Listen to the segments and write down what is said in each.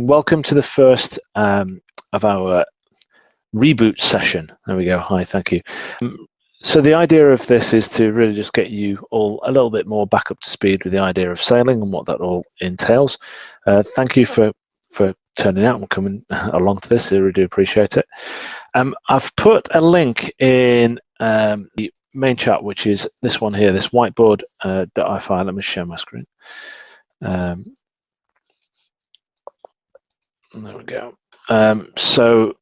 Welcome to the first of our reboot session. There we go. Hi, thank you. So the idea of this is to really just get you all a little bit more back up to speed with the idea of sailing and what that all entails. Thank you for turning out and coming along to this. I really do appreciate it. I've put a link in the main chat, which is this one here, this whiteboard.i file. Let me share my screen. There we go. So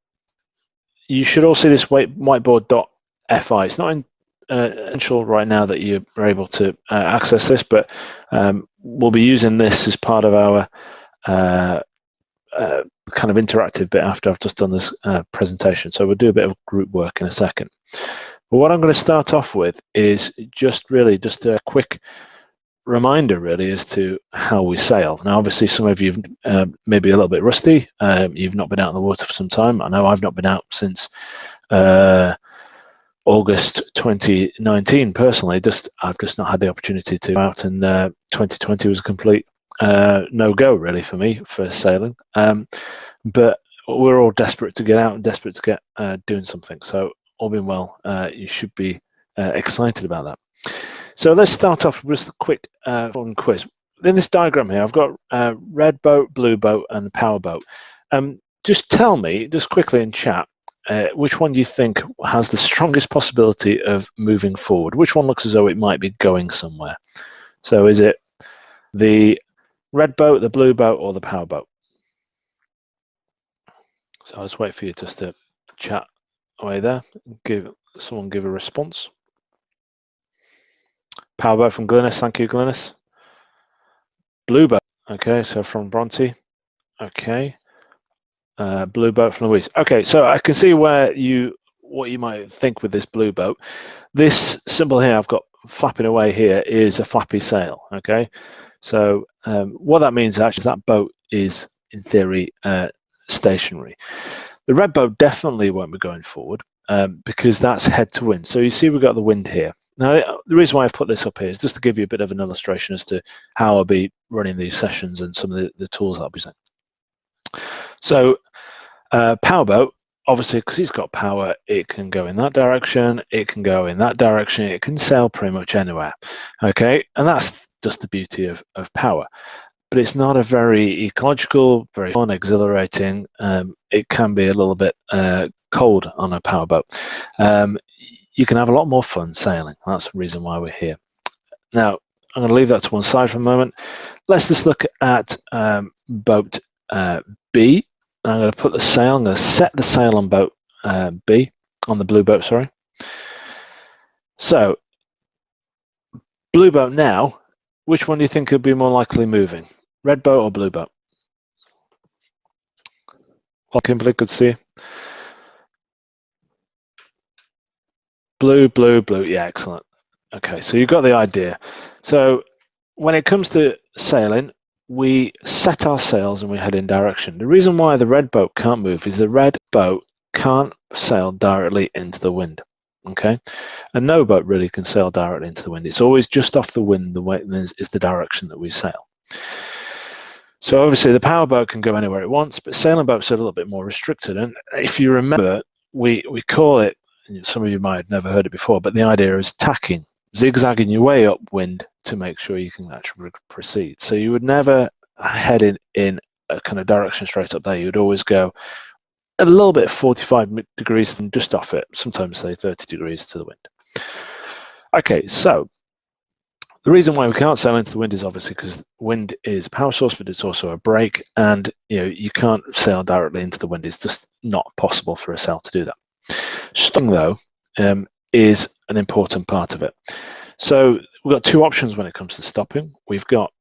you should all see this whiteboard.fi. It's not essential right now that you are able to access this, but we'll be using this as part of our kind of interactive bit after I've just done this presentation. So we'll do a bit of group work in a second. But what I'm going to start off with is just a quick reminder really as to how we sail. Now obviously some of you may be a little bit rusty. You've not been out in the water for some time. I know I've not been out since August 2019 personally. I've just not had the opportunity to go out, and 2020 was a complete no-go really for me for sailing. But we're all desperate to get out and desperate to get doing something. So all being well, you should be excited about that. So let's start off with just a quick fun quiz. In this diagram here, I've got red boat, blue boat, and power boat. Just tell me, just quickly in chat, which one do you think has the strongest possibility of moving forward? Which one looks as though it might be going somewhere? So is it the red boat, the blue boat, or the power boat? So I'll just wait for you just to chat away there. Someone give a response. Power boat from Glynis, thank you, Glynis. Blue boat, okay, so from Bronte, okay. Blue boat from Louise. Okay, so I can see what you might think with this blue boat. This symbol here I've got flapping away here is a flappy sail, okay? So what that means actually is that boat is, in theory, stationary. The red boat definitely won't be going forward because that's head to wind. So you see we've got the wind here. Now, the reason why I've put this up here is just to give you a bit of an illustration as to how I'll be running these sessions and some of the tools I'll be using. So powerboat, obviously, because it's got power, it can go in that direction, it can go in that direction, it can sail pretty much anywhere, okay? And that's just the beauty of power. But it's not a very ecological, very fun, exhilarating. It can be a little bit cold on a powerboat. You can have a lot more fun sailing. That's the reason why we're here. Now, I'm going to leave that to one side for a moment. Let's just look at boat B. I'm going to put the sail, I'm going to set the sail on boat B, on the blue boat, sorry. So, blue boat now, which one do you think would be more likely moving? Red boat or blue boat? Well, Kimberly, good to see you. Blue, blue, blue. Yeah, excellent. Okay, so you've got the idea. So when it comes to sailing, we set our sails and we head in direction. The reason why the red boat can't move is the red boat can't sail directly into the wind. Okay, and no boat really can sail directly into the wind. It's always just off the wind. The way is the direction that we sail. So obviously the power boat can go anywhere it wants, but sailing boats are a little bit more restricted. And if you remember, we call it, some of you might have never heard it before, but the idea is tacking, zigzagging your way upwind to make sure you can actually proceed. So you would never head in a kind of direction straight up there. You would always go a little bit 45 degrees and just off it, sometimes say 30 degrees to the wind. Okay, so the reason why we can't sail into the wind is obviously because wind is a power source, but it's also a brake, and you can't sail directly into the wind. It's just not possible for a sail to do that. Stopping, though, is an important part of it. So we've got two options when it comes to stopping. We've got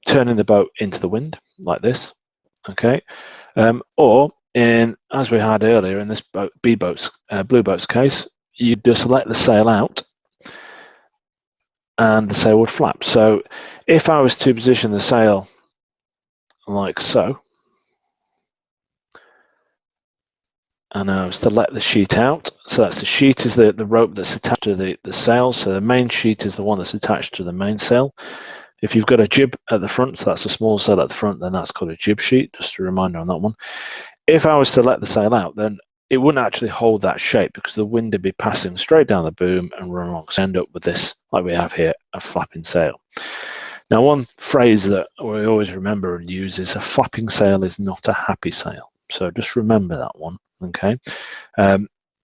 turning the boat into the wind, like this, okay? Or, as we had earlier in this blue boat's case, you just let the sail out and the sail would flap. So if I was to position the sail like so, and I was to let the sheet out, so that's the sheet is the rope that's attached to the sail, so the main sheet is the one that's attached to the mainsail. If you've got a jib at the front, so that's a small sail at the front, then that's called a jib sheet, just a reminder on that one. If I was to let the sail out, then it wouldn't actually hold that shape because the wind would be passing straight down the boom and run along. So end up with this, like we have here, a flapping sail. Now, one phrase that we always remember and use is a flapping sail is not a happy sail. So just remember that one, okay?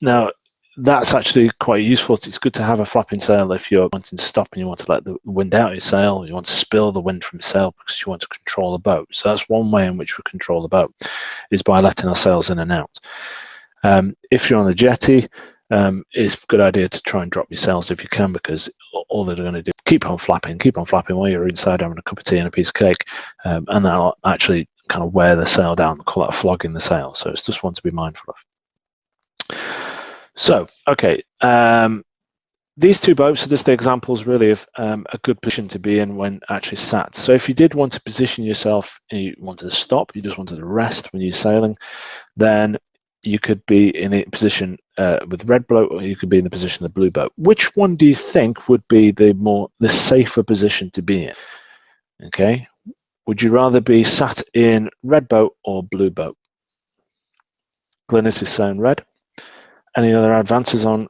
Now, that's actually quite useful. It's good to have a flapping sail if you're wanting to stop and you want to let the wind out of your sail, you want to spill the wind from your sail because you want to control the boat. So that's one way in which we control the boat, is by letting our sails in and out. If you're on the jetty, it's a good idea to try and drop your sails if you can, because all they're going to do is keep on flapping while you're inside having a cup of tea and a piece of cake, and that'll actually kind of wear the sail down, call that flogging the sail. So it's just one to be mindful of. So, okay, these two boats are just the examples really of a good position to be in when actually sat. So if you did want to position yourself, and you wanted to stop, you just wanted to rest when you're sailing, then you could be in a position with red boat, or you could be in the position of the blue boat. Which one do you think would be the safer position to be in? Okay, would you rather be sat in red boat or blue boat? Glynis is saying red. Any other advances on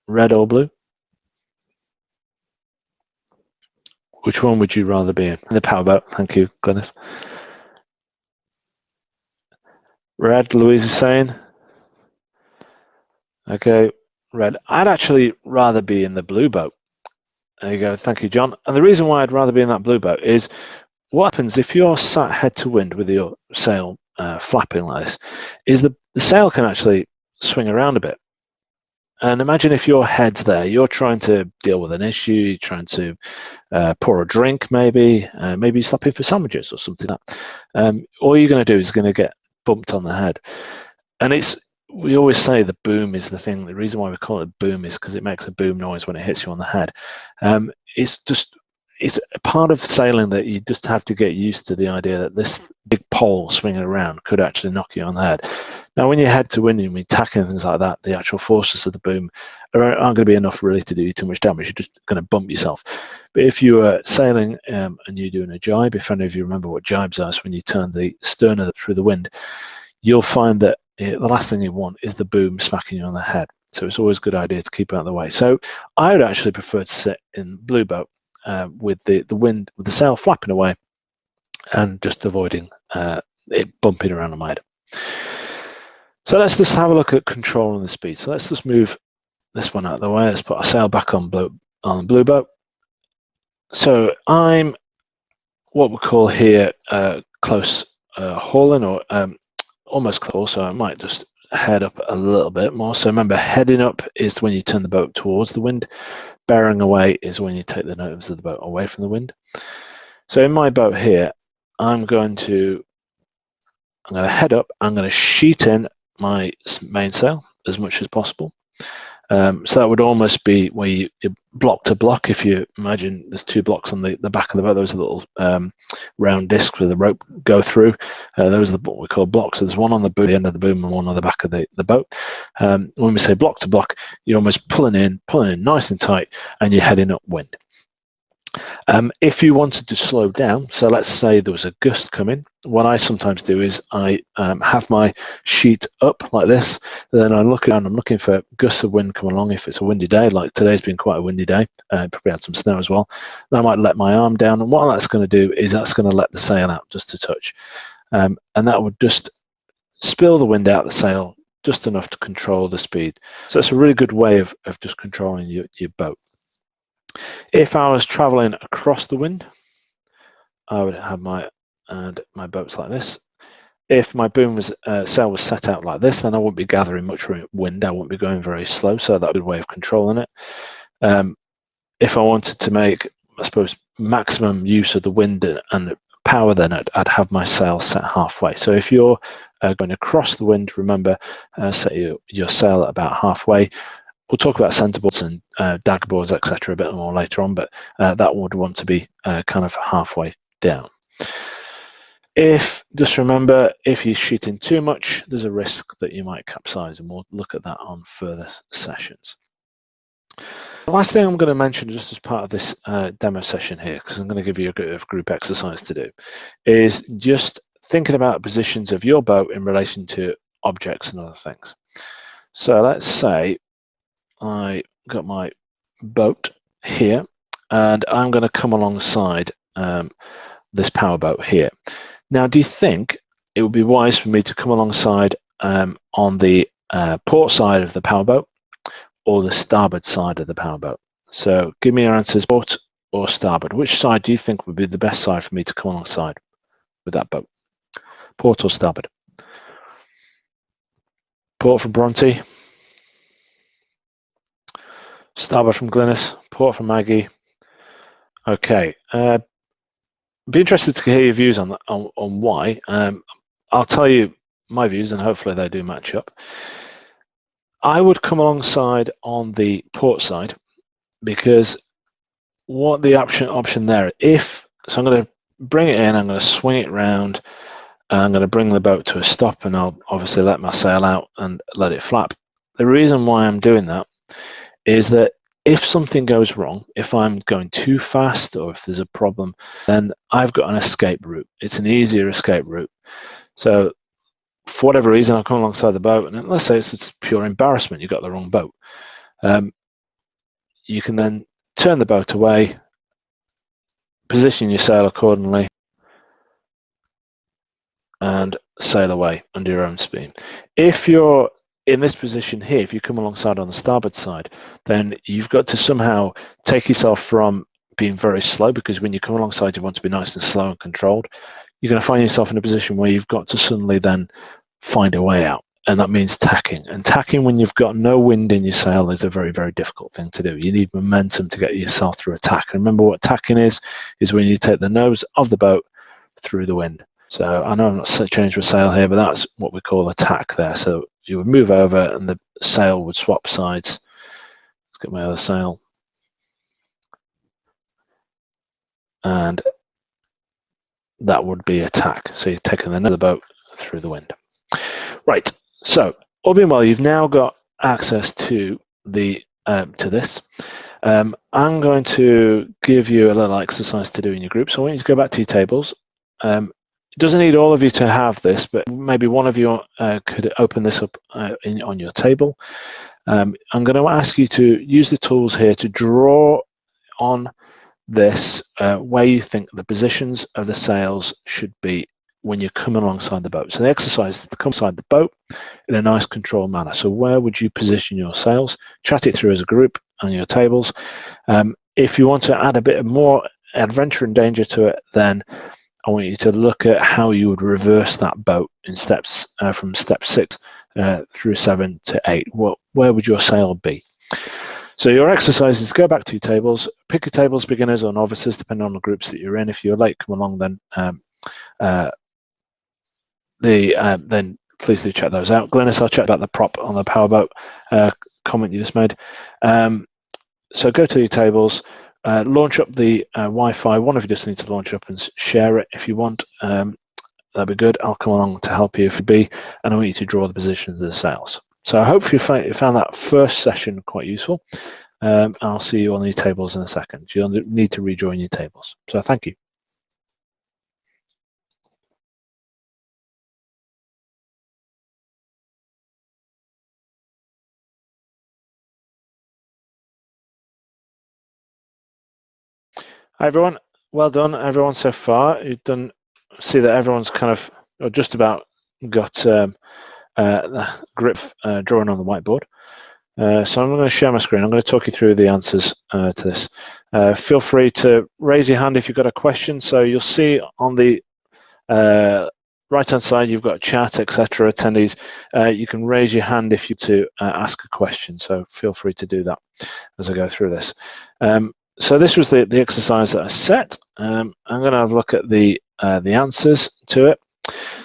red or blue? Which one would you rather be in? The powerboat. Thank you, Glynis. Red, Louise is saying. Okay, red. I'd actually rather be in the blue boat. There you go. Thank you, John. And the reason why I'd rather be in that blue boat is what happens if you're sat head to wind with your sail flapping like this, is the sail can actually swing around a bit. And imagine if your head's there, you're trying to deal with an issue, you're trying to pour a drink maybe, maybe stopping for sandwiches or something like that. All you're going to do is going to get bumped on the head. And we always say the boom is the thing. The reason why we call it boom is because it makes a boom noise when it hits you on the head. It's a part of sailing that you just have to get used to the idea that this big pole swinging around could actually knock you on the head. Now, when you head to wind and we tack and things like that, the actual forces of the boom aren't going to be enough really to do you too much damage. You're just going to bump yourself. But if you are sailing and you're doing a jibe, if any of you remember what jibes are, it's when you turn the stern through the wind, you'll find that the last thing you want is the boom smacking you on the head. So it's always a good idea to keep out of the way. So I would actually prefer to sit in blue boat with the wind, with the sail flapping away and just avoiding it bumping around on my head. So let's just have a look at controlling the speed. So let's just move this one out of the way. Let's put our sail back on blue boat. So I'm what we call here close hauling, or almost close. So I might just head up a little bit more. So remember, heading up is when you turn the boat towards the wind. Bearing away is when you take the nose of the boat away from the wind. So in my boat here, I'm going to head up. I'm going to sheet in my mainsail as much as possible. So that would almost be where you block to block. If you imagine there's two blocks on the back of the boat, those are little round discs with a rope go through. Those are what we call blocks. So there's one on the boom, the end of the boom, and one on the back of the boat. When we say block to block, you're almost pulling in nice and tight, and you're heading upwind. If you wanted to slow down, so let's say there was a gust coming, what I sometimes do is I have my sheet up like this, then I look around, I'm looking for gusts of wind coming along. If it's a windy day, like today's been quite a windy day, probably had some snow as well, then I might let my arm down, and what that's going to do is that's going to let the sail out just a touch, and that would just spill the wind out the sail just enough to control the speed. So it's a really good way of just controlling your boat. If I was traveling across the wind, I would have my boats like this. If my boom sail was set out like this, then I wouldn't be gathering much wind. I wouldn't be going very slow, so that would be a way of controlling it. If I wanted to make, I suppose, maximum use of the wind and power, then I'd have my sail set halfway. So if you're going across the wind, remember, set your sail at about halfway. We'll talk about centerboards and dagger boards, etc., a bit more later on, but that would want to be kind of halfway down. Just remember, if you're shooting too much, there's a risk that you might capsize, and we'll look at that on further sessions. The last thing I'm going to mention just as part of this demo session here, because I'm going to give you a bit of group exercise to do, is just thinking about positions of your boat in relation to objects and other things. So let's say I got my boat here and I'm going to come alongside this powerboat here. Now, do you think it would be wise for me to come alongside on the port side of the powerboat or the starboard side of the powerboat? So give me your answers, port or starboard. Which side do you think would be the best side for me to come alongside with that boat? Port or starboard? Port from Bronte, starboard from Glynis, port from Maggie. Okay, be interested to hear your views on why. I'll tell you my views and hopefully they do match up. I would come alongside on the port side because what the option there, so I'm going to bring it in, I'm going to swing it round, I'm going to bring the boat to a stop, and I'll obviously let my sail out and let it flap. The reason why I'm doing that is that if something goes wrong, if I'm going too fast or if there's a problem, then I've got an escape route. It's an easier escape route. So for whatever reason, I'll come alongside the boat, and let's say it's pure embarrassment, you got the wrong boat. You can then turn the boat away, position your sail accordingly, and sail away under your own speed. If you're in this position here, if you come alongside on the starboard side, then you've got to somehow take yourself from being very slow, because when you come alongside, you want to be nice and slow and controlled. You're going to find yourself in a position where you've got to suddenly then find a way out. And that means tacking. And tacking when you've got no wind in your sail is a very, very difficult thing to do. You need momentum to get yourself through a tack. And remember what tacking is when you take the nose of the boat through the wind. So I know I'm not changed with sail here, but that's what we call a tack there. So you would move over and the sail would swap sides. Let's get my other sail. And that would be a tack. So you're taking another boat through the wind. Right, so all being well, you've now got access to the to this. I'm going to give you a little exercise to do in your group. So I want you to go back to your tables. It doesn't need all of you to have this, but maybe one of you could open this up on your table. I'm going to ask you to use the tools here to draw on this where you think the positions of the sails should be when you're coming alongside the boat. So the exercise is to come alongside the boat in a nice controlled manner. So where would you position your sails? Chat it through as a group on your tables. If you want to add a bit more adventure and danger to it, then I want you to look at how you would reverse that boat in steps from step 6 through 7 to 8. Where would your sail be? So your exercise is go back to your tables, pick your tables, beginners or novices, depending on the groups that you're in. If you're late, come along, then please do check those out. Glynis, I'll check about the prop on the powerboat comment you just made. So go to your tables, launch up the Wi-Fi. One of you just needs to launch up and share it if you want. That'd be good. I'll come along to help you if it be, and I want you to draw the positions of the sails. So I hope you found that first session quite useful. I'll see you on your tables in a second. You'll need to rejoin your tables. So thank you. Hi everyone, well done everyone so far. You've done, see that everyone's kind of, or just about got the grip drawing on the whiteboard. So I'm going to share my screen. I'm going to talk you through the answers to this. Feel free to raise your hand if you've got a question. So you'll see on the right-hand side, you've got chat, etc. Attendees. You can raise your hand if you to ask a question. So feel free to do that as I go through this. So this was the exercise that I set. I'm going to have a look at the answers to it.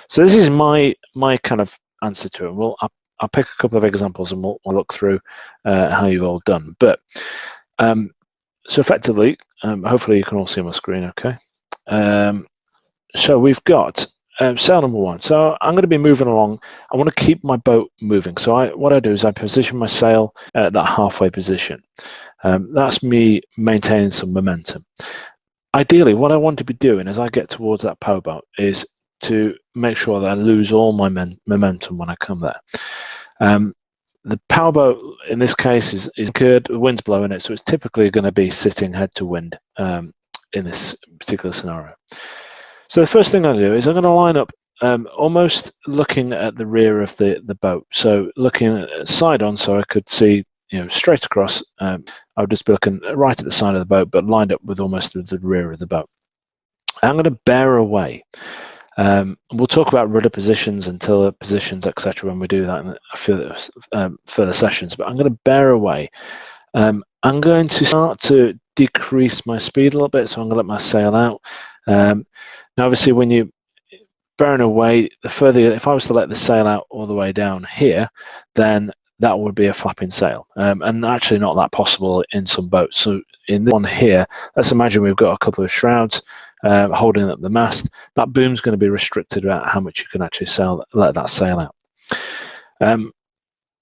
So this is my kind of answer to it. I'll pick a couple of examples and we'll look through how you've all done. But so effectively, hopefully you can all see my screen, okay? So we've got sail number 1. So I'm going to be moving along. I want to keep my boat moving. So what I do is I position my sail at that halfway position. That's me maintaining some momentum. Ideally, what I want to be doing as I get towards that powerboat is to make sure that I lose all my momentum when I come there. The powerboat in this case is good, the wind's blowing it, so it's typically going to be sitting head to wind in this particular scenario. So the first thing I do is I'm going to line up almost looking at the rear of the boat. So looking at side on, so I could see straight across. I would just be looking right at the side of the boat, but lined up with almost the rear of the boat. I'm going to bear away. We'll talk about rudder positions and tiller positions, etc. when we do that in further sessions, but I'm going to bear away. I'm going to start to decrease my speed a little bit, so I'm going to let my sail out. Now, obviously, when you bearing away, the further, if I was to let the sail out all the way down here, then that would be a flapping sail, and actually not that possible in some boats. So in this one here, let's imagine we've got a couple of shrouds holding up the mast. That boom's going to be restricted about how much you can actually let that sail out.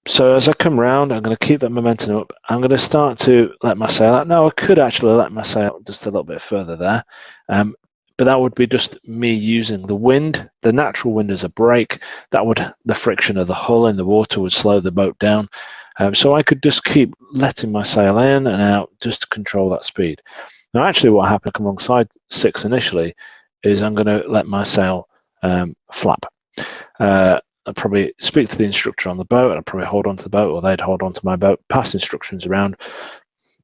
So as I come round, I'm going to keep that momentum up. I'm going to start to let my sail out. Now, I could actually let my sail out just a little bit further there, but that would be just me using the wind, the natural wind as a brake. The friction of the hull in the water would slow the boat down. So I could just keep letting my sail in and out just to control that speed. Now, actually, what happened alongside 6 initially is I'm going to let my sail flap. I'd probably speak to the instructor on the boat, and I'd probably hold on to the boat, or they'd hold on to my boat, pass instructions around,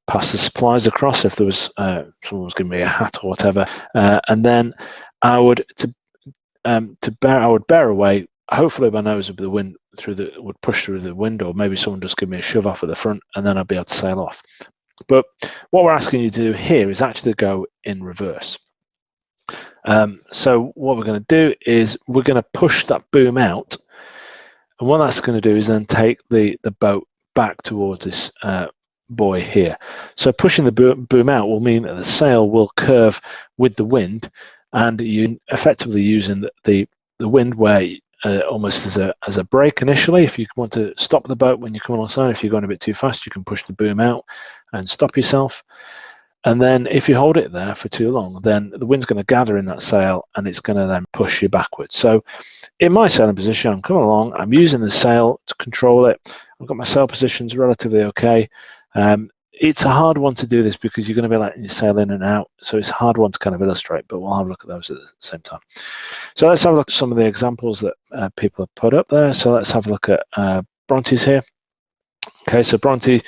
pass the supplies across if there was someone was giving me a hat or whatever, and then I would bear away. Hopefully, my nose would be the wind would push through the wind, or maybe someone just give me a shove off at the front, and then I'd be able to sail off. But what we're asking you to do here is actually go in reverse. So what we're going to do is we're going to push that boom out. And what that's going to do is then take the boat back towards this buoy here. So pushing the boom out will mean that the sail will curve with the wind, and you effectively using the wind where almost as a brake initially. If you want to stop the boat when you come alongside, if you're going a bit too fast, you can push the boom out and stop yourself. And then if you hold it there for too long, then the wind's going to gather in that sail, and it's going to then push you backwards. So in my sailing position, I'm coming along, I'm using the sail to control it. I've got my sail positions relatively okay. It's a hard one to do this because you're going to be letting your sail in and out. So it's a hard one to kind of illustrate, but we'll have a look at those at the same time. So let's have a look at some of the examples that people have put up there. So let's have a look at Bronte's here. Okay, so Bronte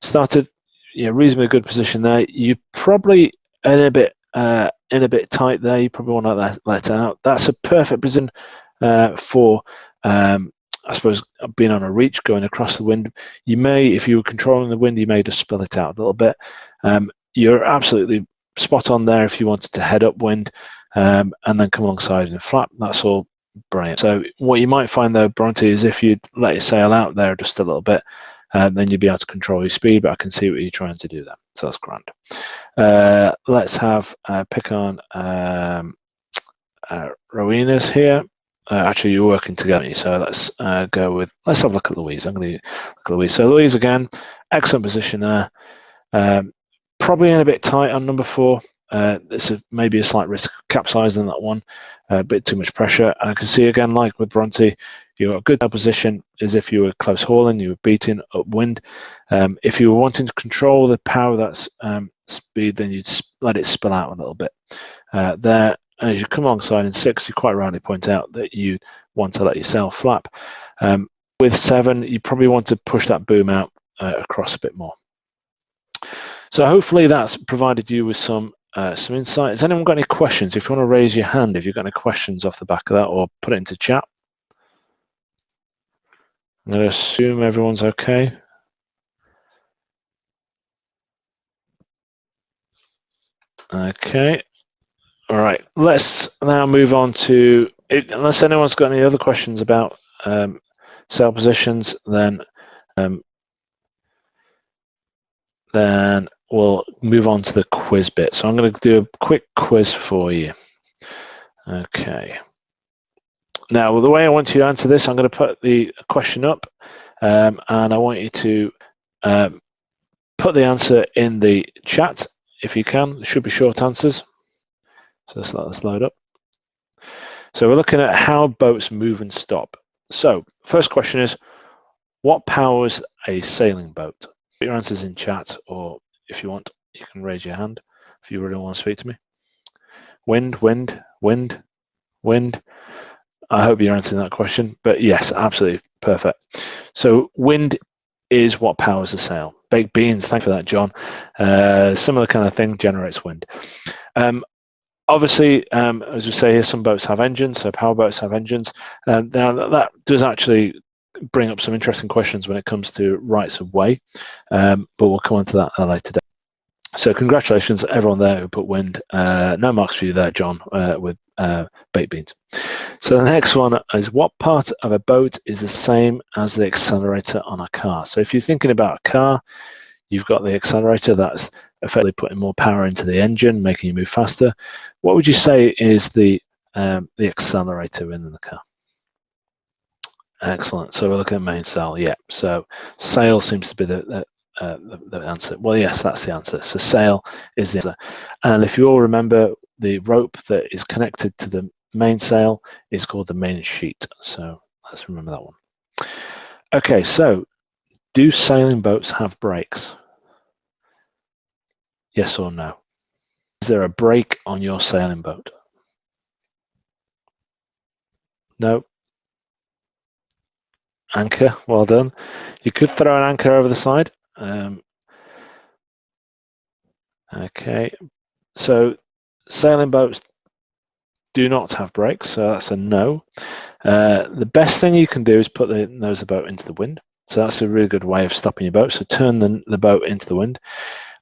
started reasonably good position there. You probably in a bit tight there. You probably want to let it out. That's a perfect position for I suppose being on a reach, going across the wind. You may, if you were controlling the wind, you may just spill it out a little bit. You're absolutely spot on there if you wanted to head upwind and then come alongside and flap. That's all brilliant. So what you might find though, Bronte, is if you let your sail out there just a little bit, then you'll be able to control your speed, but I can see what you're trying to do there. So that's grand. Let's have pick on Rowena's here. Actually, you're working together, so let's have a look at Louise. I'm going to look at Louise. So Louise, again, excellent position there. Probably in a bit tight on number 4. This is maybe a slight risk of capsizing that one, a bit too much pressure. And I can see again, like with Bronte, you've got a good position as if you were close hauling, you were beating upwind. If you were wanting to control the power of that speed, then you'd let it spill out a little bit. There, as you come alongside in 6, you quite rightly point out that you want to let your sail flap. With 7, you probably want to push that boom out across a bit more. So hopefully that's provided you with some insight. Has anyone got any questions? If you want to raise your hand, if you've got any questions off the back of that, or put it into chat. I'm going to assume everyone's okay. Okay. All right. Let's now move on to, unless anyone's got any other questions about sail positions, then we'll move on to the quiz bit. So I'm going to do a quick quiz for you. Okay. Now, the way I want you to answer this, I'm going to put the question up, and I want you to Put the answer in the chat if you can. There should be short answers. So let's let this load up. So we're looking at how boats move and stop. So first question is, what powers a sailing boat? Put your answers in chat, or if you want, you can raise your hand if you really want to speak to me. Wind, wind, wind, wind. I hope you're answering that question, but yes, absolutely perfect. So wind is what powers the sail. Baked beans, thanks for that, John. Similar kind of thing, generates wind. Obviously, as we say here, some boats have engines, so power boats have engines. Now that does actually bring up some interesting questions when it comes to rights of way, but we'll come on to that later today. So congratulations everyone there who put wind. No marks for you there, John, with baked beans. So the next one is, what part of a boat is the same as the accelerator on a car? So if you're thinking about a car, you've got the accelerator that's effectively putting more power into the engine, making you move faster. What would you say is the accelerator in the car? Excellent. So we're looking at mainsail. Yeah. So sail seems to be the answer. Well, yes, that's the answer. So sail is the answer. And if you all remember, the rope that is connected to the mainsail is called the main sheet. So let's remember that one. Okay. So do sailing boats have brakes? Yes or no? Is there a brake on your sailing boat? No. Anchor, well done. You could throw an anchor over the side. Okay, so sailing boats do not have brakes, so that's a no. The best thing you can do is put the nose of the boat into the wind. So that's a really good way of stopping your boat. So turn the boat into the wind.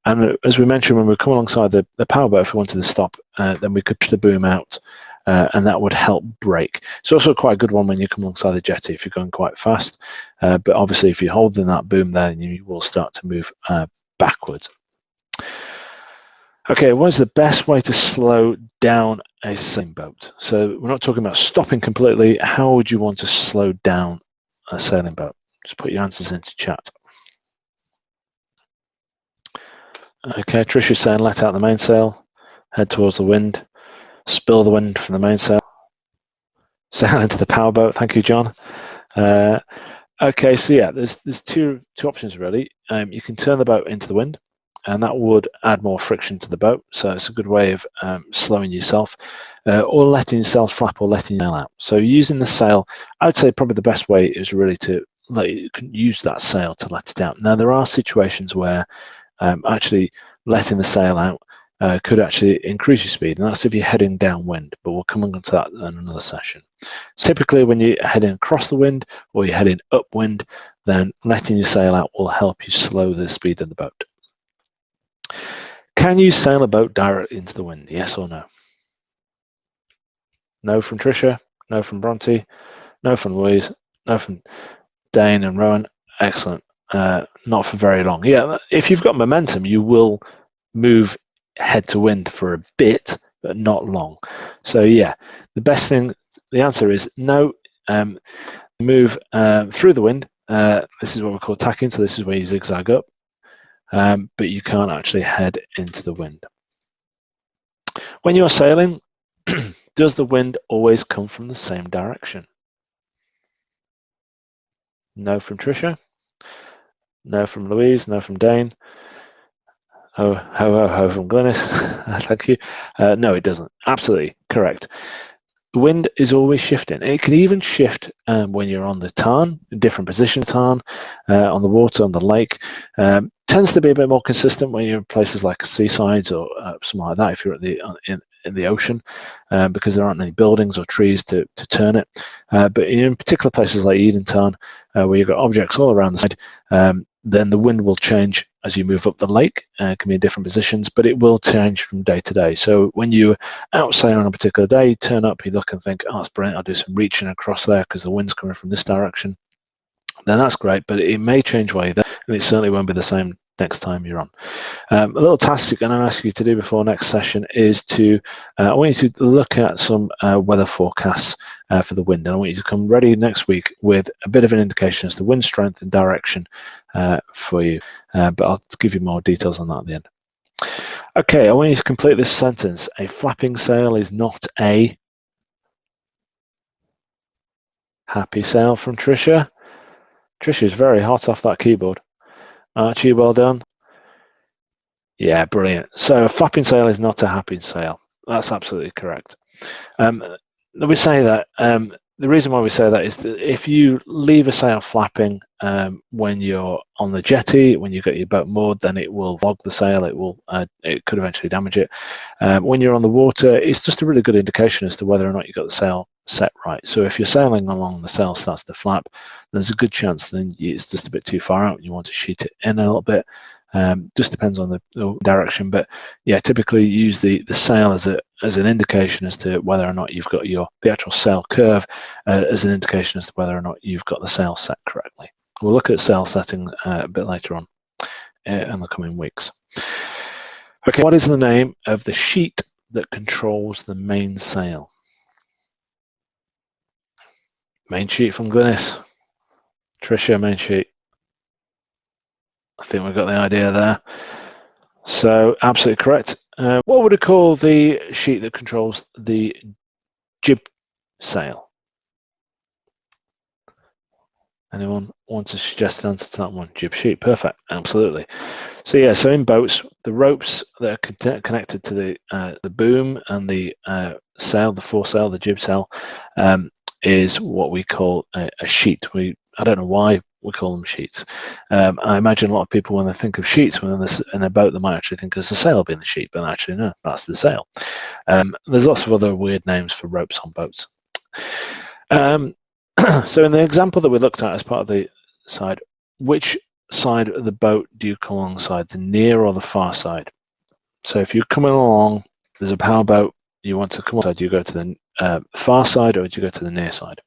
And as we mentioned, when we come alongside the power boat, if we wanted to stop, then we could push the boom out, and that would help brake. It's also quite a good one when you come alongside the jetty if you're going quite fast. But obviously, if you're holding that boom there, you will start to move backwards. Okay, what is the best way to slow down a sailing boat? So we're not talking about stopping completely. How would you want to slow down a sailing boat? Just put your answers into chat. Okay, Trisha's saying let out the mainsail, head towards the wind, spill the wind from the mainsail, sail into the powerboat. Thank you, John. Okay, so yeah, there's two options really. You can turn the boat into the wind, and that would add more friction to the boat. So it's a good way of slowing yourself, or letting yourself flap, or letting your sail out. So using the sail, I would say probably the best way is really to you can use that sail to let it out. Now there are situations where actually letting the sail out could actually increase your speed, and that's if you're heading downwind, but we'll come on to that in another session. So typically when you're heading across the wind or you're heading upwind, then letting your sail out will help you slow the speed of the boat. Can you sail a boat directly into the wind? Yes or no? No from Tricia, no from Bronte, no from Louise, no from Dane and Rowan. Excellent. Not for very long. Yeah, if you've got momentum, you will move head to wind for a bit, but not long. So yeah, the best thing, the answer is no. Move through the wind. This is what we call tacking, so this is where you zigzag up, but you can't actually head into the wind. When you're sailing, does the wind always come from the same direction? No from Tricia, no from Louise, no from Dane. Oh, ho from Glynis. Thank you. No, it doesn't. Absolutely correct. The wind is always shifting. It can even shift when you're on the tarn, in different positions, tarn, on the water, on the lake. Tends to be a bit more consistent when you're in places like seasides or something like that, if you're at the in the ocean, because there aren't any buildings or trees to turn it. But in particular places like Eden Tarn, where you've got objects all around the side, then the wind will change as you move up the lake. It can be in different positions, but it will change from day to day. So when you're out sailing on a particular day, you turn up, you look and think, oh, that's brilliant, I'll do some reaching across there because the wind's coming from this direction. Then that's great, but it may change while you're there, and it certainly won't be the same next time you're on. A little task I'm going to ask you to do before next session is to, I want you to look at some weather forecasts for the wind, and I want you to come ready next week with a bit of an indication as to wind strength and direction for you, but I'll give you more details on that at the end. Okay, I want you to complete this sentence. A flapping sail is not a happy sail from Tricia. Trisha's very hot off that keyboard. Archie, well done. Yeah, brilliant. So a flapping sail is not a happy sail. That's absolutely correct. We say that the reason why we say that is that if you leave a sail flapping when you're on the jetty, when you get your boat moored, then it will log the sail. It could eventually damage it. When you're on the water, it's just a really good indication as to whether or not you got the sail set right. So if you're sailing along, the sail starts to flap, there's a good chance then it's just a bit too far out and you want to sheet it in a little bit. Just depends on the direction, but yeah, typically use the sail as an indication as to whether or not you've got the actual sail curve as an indication as to whether or not you've got the sail set correctly. We'll look at sail setting a bit later on in the coming weeks. Okay, what is the name of the sheet that controls the main sail? Main sheet from Glynis. Tricia, main sheet. I think we've got the idea there. So absolutely correct. What would we call the sheet that controls the jib sail? Anyone want to suggest an answer to that one? Jib sheet, perfect, absolutely. So yeah, so in boats, the ropes that are connected to the boom and the sail, the foresail, the jib sail, is what we call a sheet. I don't know why we call them sheets. I imagine a lot of people, when they think of sheets, when they're in a boat, they might actually think there's a sail being the sheet, but actually no, that's the sail. There's lots of other weird names for ropes on boats. So in the example that we looked at as part of the side, which side of the boat do you come alongside, the near or the far side? So if you're coming along, there's a power boat, you want to come alongside, do you go to the far side or do you go to the near side?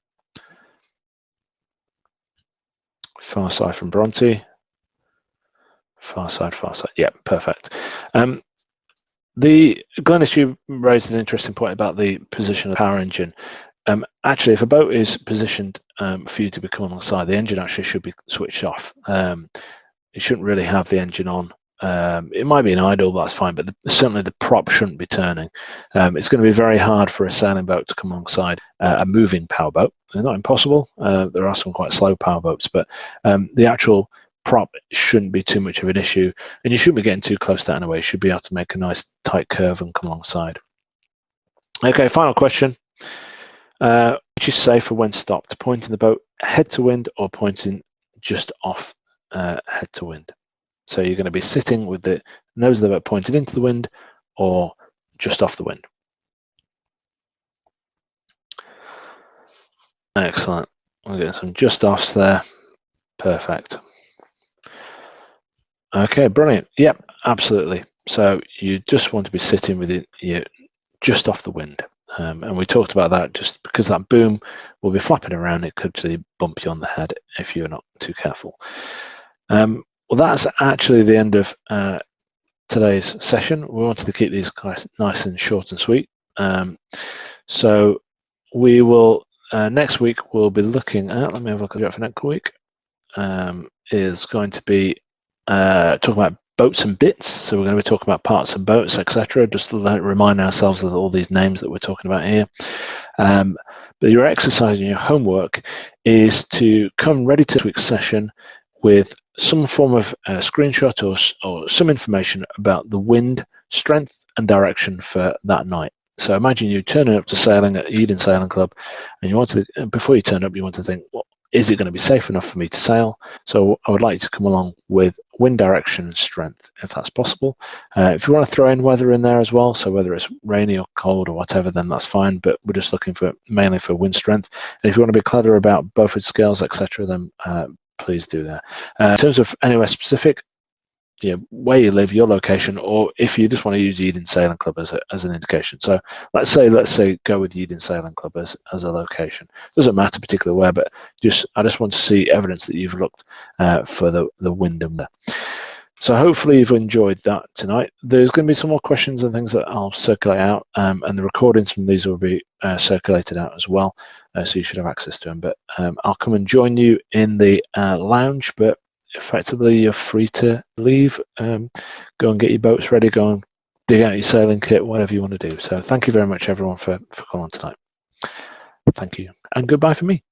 Far side from Bronte. Far side, yeah, perfect. Glynis, you raised an interesting point about the position of the power engine. Actually, if a boat is positioned for you to be coming alongside, the engine actually should be switched off. It shouldn't really have the engine on. It might be an idle, but that's fine, but certainly the prop shouldn't be turning. It's going to be very hard for a sailing boat to come alongside a moving powerboat. They're not impossible. There are some quite slow powerboats, but the actual prop shouldn't be too much of an issue, and you shouldn't be getting too close to that anyway. You should be able to make a nice tight curve and come alongside. Okay, final question. Which is safer when stopped? Pointing the boat head to wind or pointing just off head to wind? So you're going to be sitting with the nose of the boat pointed into the wind or just off the wind. Excellent. We're getting some just offs there. Perfect. Okay, brilliant. Yep, absolutely. So you just want to be sitting with it just off the wind. And we talked about that just because that boom will be flapping around. It could actually bump you on the head if you're not too careful. Well, that's actually the end of today's session. We wanted to keep these nice and short and sweet. So we will, next week, we'll be looking at, let me have a look at it for next week, is going to be talking about boats and bits. So we're going to be talking about parts of boats, etc. Just to remind ourselves of all these names that we're talking about here. But your exercise and your homework is to come ready to this week's session with some form of screenshot or some information about the wind strength and direction for that night. So imagine you turning up to sailing at Eden Sailing Club, and you want to, before you turn up, you want to think, well, is it going to be safe enough for me to sail? So I would like you to come along with wind direction and strength, if that's possible. If you want to throw in weather in there as well, so whether it's rainy or cold or whatever, then that's fine, but we're just looking for mainly for wind strength. And if you want to be clever about Beaufort scales, etc., then please do that. In terms of anywhere specific, where you live, your location, or if you just want to use Eden Sailing Club as an indication. So let's say go with Eden Sailing Club as a location. Doesn't matter particularly where, but I just want to see evidence that you've looked for the wind and weather. So hopefully you've enjoyed that tonight. There's going to be some more questions and things that I'll circulate out, and the recordings from these will be circulated out as well, so you should have access to them. But I'll come and join you in the lounge, but effectively you're free to leave. Go and get your boats ready, go and dig out your sailing kit, whatever you want to do. So thank you very much everyone for calling tonight. Thank you, and goodbye for me.